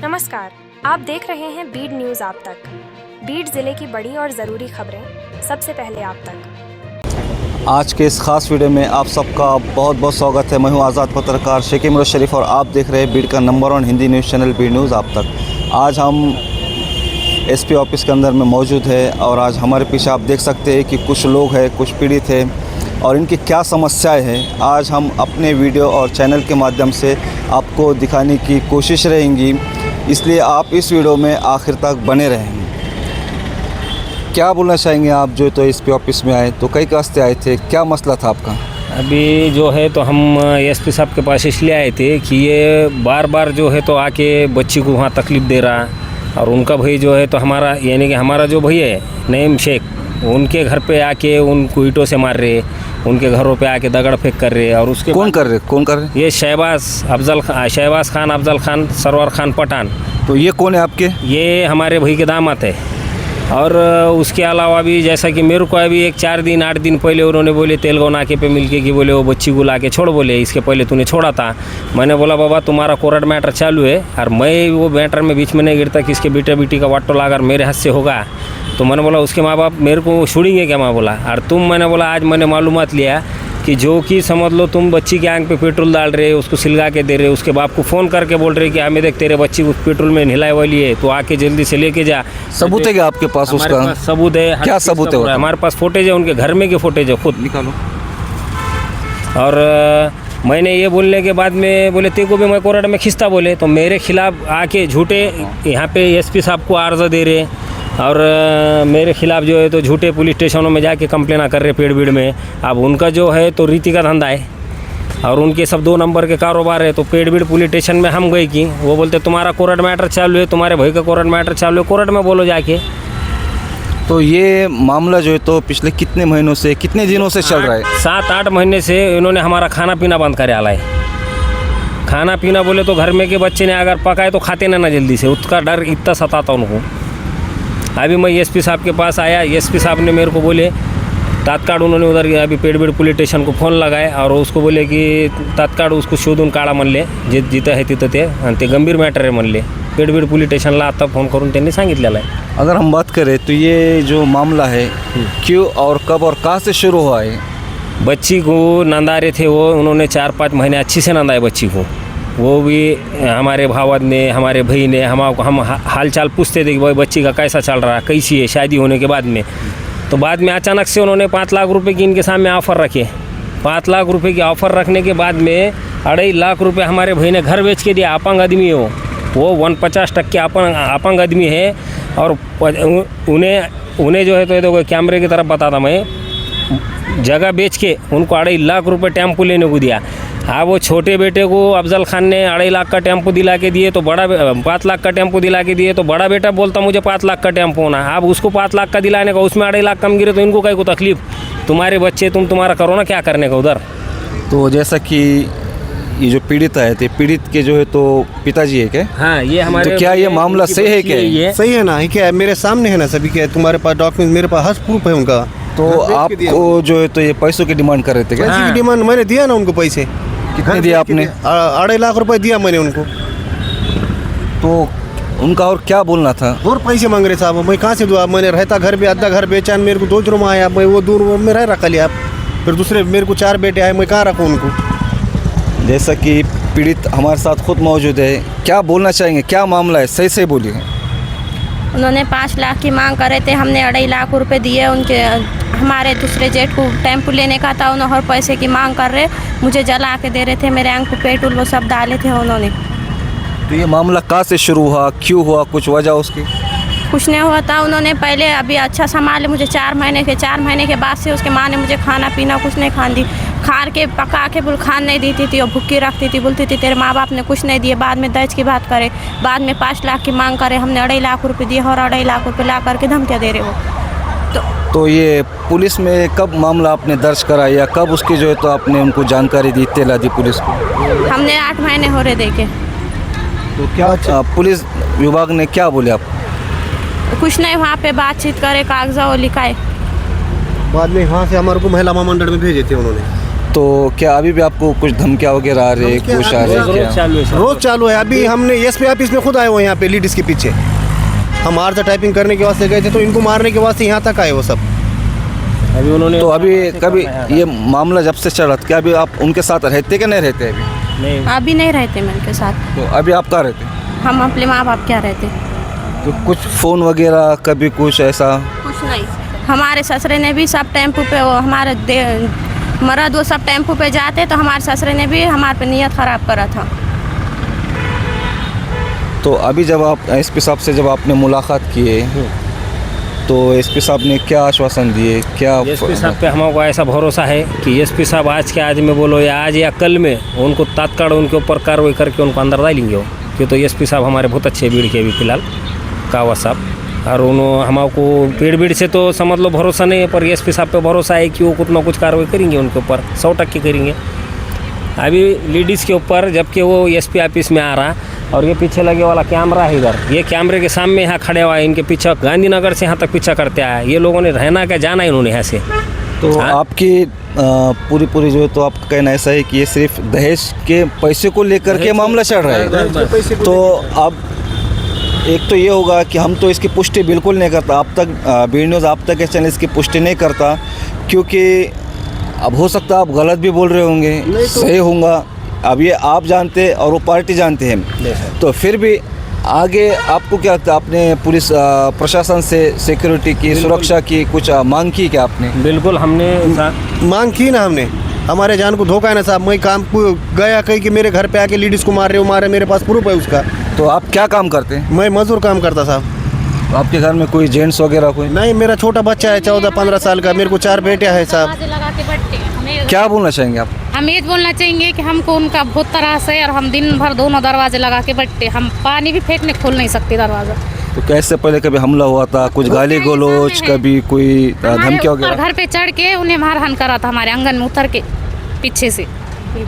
नमस्कार, आप देख रहे हैं बीड न्यूज़ आप तक। बीड ज़िले की बड़ी और ज़रूरी खबरें सबसे पहले आप तक। आज के इस खास वीडियो में आप सबका बहुत बहुत स्वागत है। मैं हूं आज़ाद पत्रकार शेख इमरान शरीफ और आप देख रहे हैं बीड का number 1 Hindi news channel Beed news आप तक। आज हम एसपी ऑफिस के अंदर में मौजूद है और आज हमारे पीछे आप देख सकते हैं कि कुछ लोग हैं, कुछ पीड़ित हैं और इनकी क्या समस्याएं हैं। आज हम अपने वीडियो और चैनल के माध्यम से आपको दिखाने की कोशिश रहेंगी, इसलिए आप इस वीडियो में आखिर तक बने रहेंगे। क्या बोलना चाहेंगे आप जो तो एसपी ऑफिस में आए तो कई वास्ते आए थे, क्या मसला था आपका? अभी जो है तो हम एसपी साहब के पास इसलिए आए थे कि ये बार बार जो है तो आके बच्ची को वहाँ तकलीफ़ दे रहा और उनका भाई जो है तो हमारा यानी कि हमारा जो भाई है नईम शेख, उनके घर पे आके उनको ईंटों से मार रहे, उनके घरों पे आके दगड़ फेंक कर रहे। और उसके कौन कर रहे? ये शहबाज खान, अफजल खान, सरवर खान पठान। तो ये कौन है आपके? ये हमारे भाई के दामाद है। और उसके अलावा भी जैसा कि मेरे को अभी 4 दिन 8 दिन पहले उन्होंने बोले तेलगांव नाके पे मिलके कि बोले वो बच्ची को ला के छोड़, बोले इसके पहले तूने छोड़ा था। मैंने बोला बाबा तुम्हारा कोर्ट मैटर चालू है और मैं वो मैटर में बीच में नहीं गिरता कि इसके बेटा बेटी का वाटो अगर मेरे हाथ से होगा तो मैंने बोला उसके माँ बाप मेरे को छोड़ेंगे क्या? मैं बोला और मैंने बोला आज मैंने मालूमात लिया कि जो कि समझ लो तुम बच्ची के आंख पे पेट्रोल डाल रहे, उसको सिलगा के दे रहे, उसके बाप को फ़ोन करके बोल रहे कि हमें देख तेरे बच्ची को पेट्रोल में नहलाए वाली है तो आके जल्दी से लेके जा। सबूत है क्या आपके पास उसका? हमारे पास सबूत है। क्या सबूत है? हमारे पास फोटेज है, उनके घर में के फोटेज है, खुद निकालो। और मैंने ये बोलने के बाद में बोले तेरे को भी मैं कोर्ट में खिंचता, बोले तो मेरे खिलाफ आके झूठे यहाँ पे एसपी साहब को आर्जा दे रहे और मेरे खिलाफ जो है तो झूठे पुलिस स्टेशनों में जाके कंप्लेना कर रहे पेड़ बीड़ में। अब उनका जो है तो रीति का धंधा है और उनके सब 2 नंबर के कारोबार है। तो पेड़ बीड़ पुलिस स्टेशन में हम गए कि वो बोलते तुम्हारा कोर्ट मैटर चालू है, तुम्हारे भाई का कोर्ट मैटर चालू है, कोर्ट में बोलो जाके। तो ये मामला जो है तो पिछले कितने महीनों से, कितने दिनों से चल रहा है? 7-8 महीने से इन्होंने हमारा खाना पीना बंद कर आला है। खाना पीना बोले तो घर में के बच्चे ने अगर पकाए तो खाते ना जल्दी से, उसका डर इतना सताता उनको। अभी मैं एसपी साहब के पास आया, एसपी साहब ने मेरे को बोले तात्काल उन्होंने उधर अभी पेड़बीड़ पुलिस स्टेशन को फ़ोन लगाए और उसको बोले कि तात्काल उसको शोधून काढा म्हणले, जिथं आहे तिथं ते आणि ते गंभीर मॅटर आहे म्हणले। पेड़बीड़ पुलिस स्टेशनला आता फ़ोन करून त्यांनी सांगितलेलं आहे। अगर हम बात करें तो ये जो मामला है क्यों और कब और कहाँ से शुरू हुआ है? बच्ची को नंदारे थे वो, उन्होंने 4-5 महीने अच्छी से नंदाए बच्ची को। वो भी हमारे भावद ने, हमारे भाई ने हम हाल चाल पूछते थे कि भाई बच्ची का कैसा चल रहा है, कैसी है शादी होने के बाद में। तो बाद में अचानक से उन्होंने 5 लाख रुपए की इनके सामने ऑफ़र रखे। 5 लाख रुपए की ऑफ़र रखने के बाद में 2.5 लाख रुपए हमारे भाई ने घर बेच के दिया। अपंग आदमी है वो 49% अपंग आदमी है और उन्हें जो है तो ये देखो कैमरे की तरफ बताता मैं, जगह बेच के उनको 2.5 लाख रुपए टेम्पो लेने को दिया। हाँ, वो छोटे बेटे को अफजल खान ने 2.5 लाख का टेम्पो दिला के दिए तो 5 लाख का टेम्पो दिला के दिए तो बड़ा बेटा बोलता मुझे 5 लाख का टेम्पो होना। अब उसको 5 लाख का दिलाने का, उसमें 2.5 लाख कम गिरे तो इनको कहीं को तकलीफ, तुम्हारे बच्चे तुम्हारा करो ना, क्या करने का उधर। तो जैसा कि ये जो पीड़ित है तो पीड़ित के जो है तो पिताजी है क्या? हाँ, ये हमारे तो क्या ये मामला सही है क्या? ये सही है ना, ये क्या है, मेरे सामने है ना सभी, क्या है तुम्हारे पास डॉक्यूमेंट, मेरे पास हर प्रूफ है उनका। तो आपको जो है तो ये पैसों की डिमांड कर रहे थे क्या? पैसे की डिमांड मैंने दिया ना उनको, पैसे कितने दिया आपने? 2.5 लाख रुपए दिया मैंने उनको। तो उनका और क्या बोलना था? और पैसे मांग रहे साहब, मैं कहाँ से दूँ? मैंने रहता घर पे, आधा घर बेचा, मेरे को 2 रूम आया, मैं वो 2 रूम में रह रखा लिया। फिर दूसरे मेरे को 4 बेटे आए, मैं कहाँ रखूँ उनको? जैसा कि पीड़ित हमारे साथ खुद मौजूद है, क्या बोलना चाहेंगे, क्या मामला है? सही से बोलिए। उन्होंने 5 लाख की मांग करे थे, हमने 2.5 लाख रुपए दिए। उनके हमारे दूसरे जेठ को टेम्पो लेने का था, उन्होंने और पैसे की मांग कर रहे, मुझे जला के दे रहे थे, मेरे आंख को पेट्रोल वो सब डाले थे उन्होंने। तो ये मामला कहाँ से शुरू हुआ, क्यों हुआ, कुछ वजह उसकी? कुछ नहीं हुआ था, उन्होंने पहले अभी अच्छा संभाले मुझे 4 महीने के बाद से उसके माँ ने मुझे खाना पीना कुछ नहीं खान दी, खार के पका के खान नहीं देती थी और भूखी रखती थी, बोलती थी तेरे माँ बाप ने कुछ नहीं दिए। बाद में दहेज की बात करे, बाद में 5 लाख की मांग करे, हमने 2.5 लाख रुपये दिए और 2.5 लाख रुपये ला करके धमकियाँ दे रहे हो। तो ये पुलिस में कब मामला आपने दर्ज करा या कब उसकी जो है तो आपने उनको जानकारी दी, इत्तला दी पुलिस को? हमने 8 महीने हो रहे देखे। तो क्या पुलिस विभाग ने क्या बोले आप? कुछ नहीं, वहाँ पे बातचीत करे, कागजा वो लिखाए। बाद में वहाँ से हमारे को महिला महामंडल में भेजे थे उन्होंने। तो क्या अभी भी आपको कुछ धमकियाँ वगैरह आ रही है, धमकियाँ कुछ आ रही है क्या? चालू है सर। रोज चालू है। अभी हमने एसपी ऑफिस में खुद आए हुए हैं यहाँ पे लेडीज़ के पीछे। हम आर्थ टाइपिंग करने के वास्ते गए थे तो इनको मारने के वास्ते यहाँ तक आए वो सब। अभी उन्होंने तो अभी कभी ये मामला जब से चला, क्या अभी आप उनके साथ रहते कि नहीं रहते अभी? नहीं, अभी नहीं रहते मैं उनके साथ। तो अभी आप कहाँ रहते? हम अपने माँ बाप क्या रहते, तो कुछ फ़ोन वगैरह कभी कुछ ऐसा? कुछ नहीं। हमारे ससुरे ने भी सब टेम्पो पे वो हमारे मर्द वो सब टेम्पो पे जाते तो हमारे ससुरे ने भी हमारे पे नियत ख़राब करा था। तो अभी जब आप एसपी साहब से जब आपने मुलाकात किए तो एसपी साहब ने क्या आश्वासन दिए, क्या एसपी साहब पे हमको ऐसा भरोसा है कि एसपी साहब आज के आज में बोलो या आज या कल में उनको तत्काल उनके ऊपर कार्रवाई करके उनको अंदर डालेंगे वो, क्यों तो एसपी साहब हमारे बहुत अच्छे भीड़ के अभी फिलहाल कावत साहब। और उन्होंने हमको भीड़ से तो समझ लो भरोसा नहीं है, पर एसपी साहब पे भरोसा है कि वो कुछ ना कुछ कार्रवाई करेंगे उनके ऊपर, 100% करेंगे। अभी लेडीज़ के ऊपर जबकि वो एसपी ऑफिस में आ रहा और ये पीछे लगे वाला कैमरा है इधर, ये कैमरे के सामने यहाँ खड़े हुआ है, इनके पीछे गांधीनगर से यहाँ तक पीछा करते आया। ये लोगों ने रहना क्या जाना है इन्होंने यहाँ से। तो आपकी पूरी जो है तो आपका कहना ऐसा है कि ये सिर्फ दहेज के पैसे को लेकर के मामला चल रहा है। तो अब एक तो ये होगा कि हम तो इसकी पुष्टि बिल्कुल नहीं करता, अब तक बीड न्यूज़ आप तक के चैनल इसकी पुष्टि नहीं करता, क्योंकि अब हो सकता है आप गलत भी बोल रहे होंगे, सही होगा, अब ये आप जानते और वो पार्टी जानते हैं। तो फिर भी आगे आपको क्या लगता है, आपने पुलिस प्रशासन से सिक्योरिटी की, सुरक्षा की कुछ मांग की क्या आपने? बिल्कुल हमने मांग की ना हमने। हमारे जान को धोखा है ना साहब। मैं काम को गया कहीं कि मेरे घर पे आके लेडीज़ को मार रहे हो, मारे, मेरे पास प्रूफ है उसका। तो आप क्या काम करते हैं? मैं मजदूर काम करता साहब। तो आपके घर में कोई जेंट्स वगैरह कोई? नहीं, मेरा छोटा बच्चा है 14-15 साल का, मेरे को 4 बेटे हैं साहब। लगा के बैठते हैं। हमें क्या बोलना चाहेंगे आप? हम ये बोलना चाहेंगे कि हमको उनका बहुत त्रास है और हम दिन भर दोनों दरवाजे लगा के बैठते, हम पानी भी फेंकने खोल नहीं सकते दरवाजा। तो कैसे पहले कभी हमला हुआ था, कुछ गाली गलौज, कभी कोई धमकी ऊपर वगैरह? घर पे चढ़ के उन्हें मारहान करा था, हमारे आंगन में उतर के पीछे से।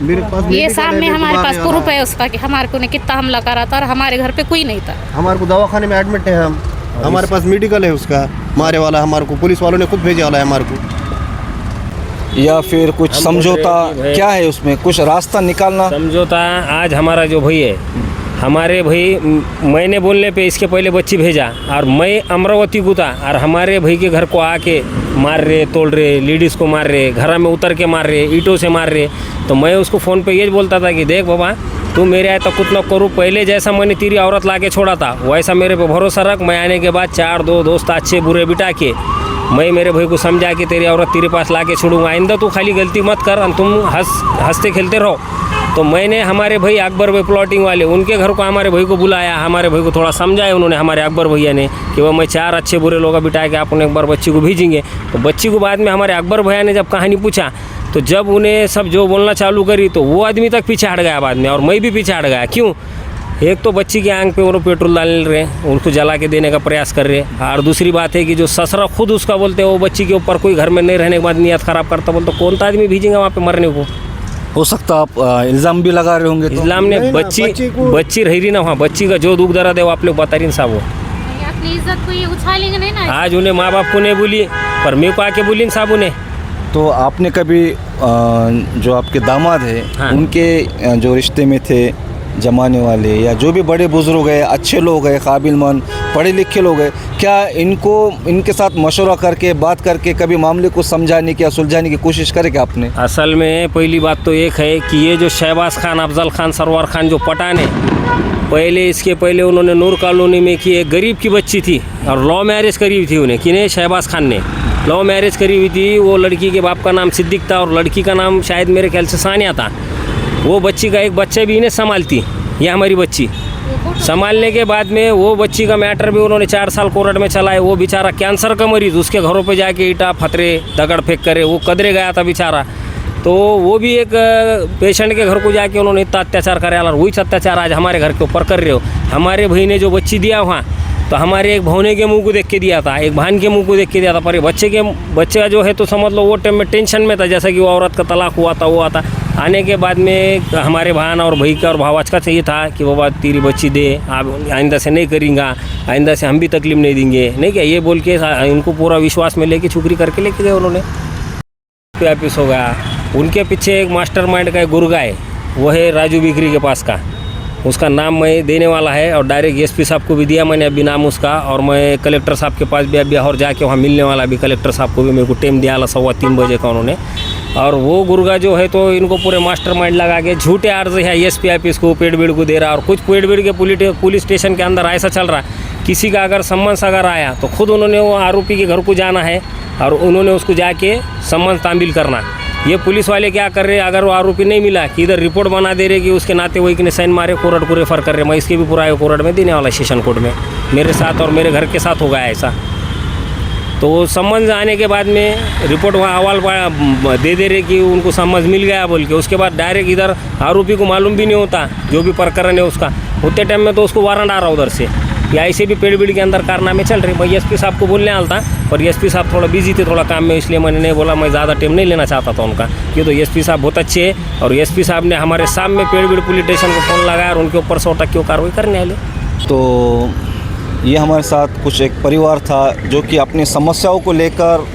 मेरे पास ये सामने हमारे पास प्रूफ है उसका कि हमारे को ने कितना हमला करा था और हमारे घर पे कोई नहीं था। हमारे को दवाखाने में एडमिट है हम, हमारे पास मेडिकल है उसका मारे वाला, हमारे को पुलिस वालों ने खुद भेजा वाला है हमारे को। या फिर कुछ समझौता क्या है उसमें, कुछ रास्ता निकालना? समझौता आज हमारा जो भाई है, हमारे भाई मैंने बोलने पे इसके पहले बच्ची भेजा और मैं अमरावती गुता और हमारे भाई के घर को आके मार रहे, तोड़ रहे, लेडीज़ को मार रहे, घर में उतर के मार रहे, ईंटों से मार रहे। तो मैं उसको फ़ोन पे ये बोलता था कि देख बाबा, तू मेरे आए तो कुछ न करूँ, पहले जैसा मैंने तेरी औरत ला के छोड़ा था वैसा मेरे पे भरोसा रख। मैं आने के बाद 4 दोस्त अच्छे बुरे बिठा के मैं मेरे भाई को समझा कि तेरी औरत तेरे पास ला के छोड़ूंगा, आइंदा तू खाली गलती मत कर और तुम हंसते खेलते रहो। तो मैंने हमारे भाई अकबर भाई प्लॉटिंग वाले उनके घर को हमारे भाई को बुलाया, हमारे भाई को थोड़ा समझाया उन्होंने, हमारे अकबर भैया ने, कि वह मैं 4 अच्छे बुरे लोग बिठा के आप एक बार बच्ची को भेजेंगे। तो बच्ची को बाद में हमारे अकबर भैया ने जब कहानी पूछा तो जब उन्हें सब जो बोलना चालू करी तो वो आदमी तक पीछे हट गया बाद में, और मैं भी पीछे हट गया। क्यों? एक तो बच्ची की आंख पे वो पेट्रोल डाल रहे, उनको जला के देने का प्रयास कर रहे, और दूसरी बात है कि जो ससुरा खुद उसका बोलते हैं वो बच्ची के ऊपर कोई घर में नहीं रहने के बाद नियत ख़राब करता, बोलते कौन सा आदमी भेजेंगे वहाँ पे मरने को? हो सकता आप इल्ज़ाम भी लगा रहे होंगे। तो इस्लाम ने बच्ची रही ना वहाँ, बच्ची का जो दुख दर्द है वो आप लोग बता रही साहब। वो अपनी इज्जत को ये उछालेंगे नहीं ना। आज उन्हें माँ बाप को नहीं बोली पर मेरे को आके बोली साहब उन्हें। तो आपने कभी जो आपके दामाद है हाँ। उनके जो रिश्ते में थे जमाने वाले या जो भी बड़े बुजुर्ग हैं, अच्छे लोग हैं, काबिलमंद पढ़े लिखे लोग हैं, क्या इनके साथ मशवरा करके बात करके कभी मामले को समझाने की या सुलझाने की कोशिश करे क्या आपने? असल में पहली बात तो एक है कि ये जो शहबाज खान, अफजल खान, सरवर खान जो पठान है, पहले इसके पहले उन्होंने नूर कॉलोनी में की एक गरीब की बच्ची थी और लव मैरिज करी हुई थी उन्हें, किन्हें? शहबाज खान ने लव मैरिज करी हुई थी। वो लड़की के बाप का नाम सिद्दीक था और लड़की का नाम शायद मेरे ख्याल से सानिया था। वो बच्ची का एक बच्चा भी इन्हें संभालती, ये हमारी बच्ची संभालने के बाद में वो बच्ची का मैटर भी उन्होंने 4 साल कोर्ट में चलाए। वो बेचारा कैंसर का मरीज, उसके घरों पे जाके ईटा फतरे दगड़ फेंक करे वो कदरे गया था बेचारा। तो वो भी एक पेशेंट के घर को जाके उन्होंने इतना अत्याचार कराया और वही अत्याचार आज हमारे घर के ऊपर कर रहे हो। हमारे भाई ने जो बच्ची दिया वहाँ तो हमारे एक भौने के मुंह को देख के दिया था, एक भान के मुंह को देख के दिया था, पर बच्चे का जो है तो समझ लो वो टाइम में टेंशन में था, जैसा कि वो औरत का तलाक हुआ था वो आता। आने के बाद में हमारे भान और भाई का और भावाज का चाहिए था कि बाबा तेरी बच्ची दे, आप आइंदा से नहीं करेंगे, आइंदा से हम भी तकलीफ नहीं देंगे, नहीं क्या ये बोल के इनको पूरा विश्वास में लेके छुकरी करके लेके गए उन्होंने। ऑफिस हो गया, उनके पीछे एक मास्टरमाइंड का एक गुर्गा है, वो है राजू बिक्री के पास का। उसका नाम मैं देने वाला है और डायरेक्ट एसपी साहब को भी दिया मैंने अभी नाम उसका, और मैं कलेक्टर साहब के पास भी अभी और जाके वहाँ मिलने वाला भी। कलेक्टर साहब को भी मेरे को टाइम दिया 3:15 बजे का उन्होंने। और वो गुर्गा जो है तो इनको पूरे मास्टरमाइंड लगा के झूठे अर्ज है एसपी ऑफिस को पेड़ को दे रहा, और कुछ पेड़ के पुलिस स्टेशन के अंदर ऐसा चल रहा है, किसी का अगर सम्मन्स अगर आया तो खुद उन्होंने वो आरोपी के घर को जाना है और उन्होंने उसको जाके सम्मन्स तामील करना। ये पुलिस वाले क्या कर रहे हैं, अगर वो आरोपी नहीं मिला कि इधर रिपोर्ट बना दे रहे कि उसके नाते वही ने साइन मारे, कोर्ट को रेफर कर रहे। मैं इसके भी पूरा कोर्ट में देने वाला, सेशन कोर्ट में मेरे साथ और मेरे घर के साथ हो गया ऐसा। तो वो सम्मन्स आने के बाद में रिपोर्ट वहाँ अहवाल दे रहे कि उनको सम्मन्स मिल गया बोल के, उसके बाद डायरेक्ट इधर आरोपी को मालूम भी नहीं होता जो भी प्रकरण है उसका, उतने टाइम में तो उसको वारंट आ रहा उधर से, या ऐसे भी पेड़ के अंदर कारनामे चल रहे। मैं एसपी साहब को बोलने आया था, पर एसपी साहब थोड़ा बिजी थे थोड़ा काम में, इसलिए मैंने नहीं बोला, मैं ज़्यादा टाइम नहीं लेना चाहता था उनका। ये तो एसपी साहब बहुत अच्छे हैं और एसपी साहब ने हमारे सामने पेड़ पुलिस स्टेशन को फ़ोन लगाया और उनके ऊपर 100% कार्रवाई करने वाले। तो ये हमारे साथ कुछ एक परिवार था जो कि अपनी समस्याओं को लेकर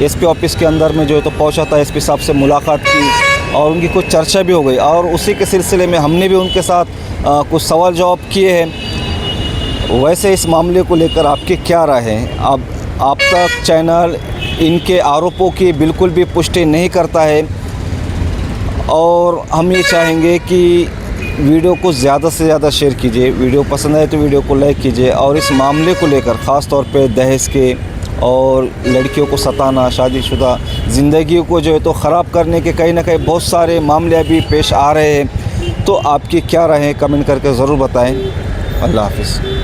एसपी ऑफिस के अंदर में जो है तो पहुंचा था। एसपी साहब से मुलाकात की और उनकी कुछ चर्चा भी हो गई, और उसी के सिलसिले में हमने भी उनके साथ कुछ सवाल जवाब किए हैं। वैसे इस मामले को लेकर आपकी क्या राय है? अब आप तक चैनल इनके आरोपों की बिल्कुल भी पुष्टि नहीं करता है, और हम ये चाहेंगे कि वीडियो को ज़्यादा से ज़्यादा शेयर कीजिए, वीडियो पसंद आए तो वीडियो को लाइक कीजिए। और इस मामले को लेकर ख़ास तौर पे दहेज के और लड़कियों को सताना, शादीशुदा ज़िंदगी को जो है तो ख़राब करने के कहीं ना कहीं बहुत सारे मामले अभी पेश आ रहे हैं। तो आपकी क्या राय है, कमेंट करके ज़रूर बताएं। अल्लाह हाफ़िज़।